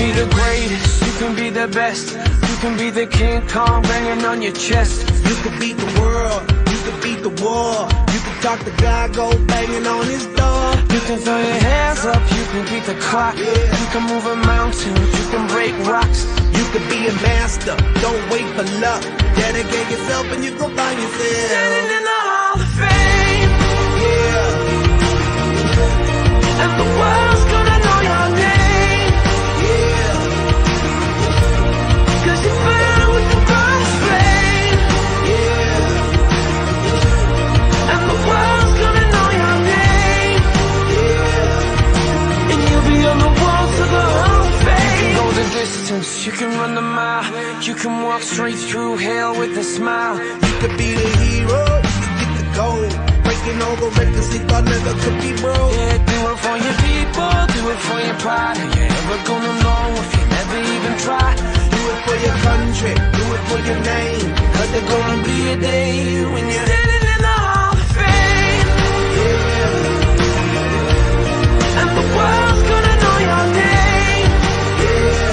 be the greatest, you can be the best. You can be the King Kong banging on your chest. You can beat the world, you can beat the war. You can talk to God, go banging on his door. You can throw your hands up, you can beat the clock. You can move a mountain, you can break rocks. You can be a master, don't wait for luck. Dedicate yourself and you gon' find yourself Standing in the Hall of Fame. Yeah, And the world's gonna know your name. yeah, 'Cause you burn with the brightest flame. yeah, And the world's gonna know your name. yeah. And you'll be on the walls of the Hall of Fame. You can go the distance, you can run the mile. You can walk straight through hell with a smile. You could be the hero, you can get the gold. Breaking all the records they thought never could be broke. Yeah, do it for your people, do it for your pride. Are you ever gonna know if you never even try? Do it for your country, do it for your name. Cause there's gonna be a day when you're standing in the Hall of Fame. Yeah, And the world's gonna know your name. yeah,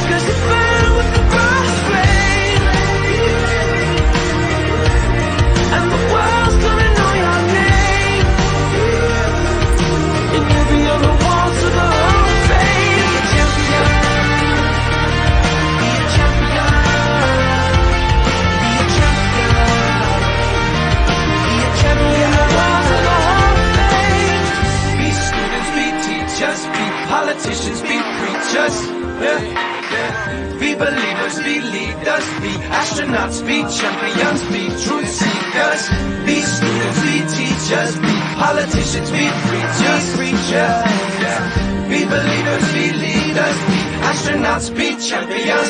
'Cause you burn with the brightest flame. And the world's gonna know your name. And you'll be on the walls of the Hall of Fame. Be a champion. Be a champion. Be a champion. Be a champion. The walls of the Hall of Fame. Be students, be teachers, be politicians, be preachers. Yeah, yeah. Be believers, be leaders, be astronauts, be champions, be truth seekers. Be students, be teachers, be politicians, be preachers, preachers. Yeah. Be believers, be leaders, be astronauts, be champions.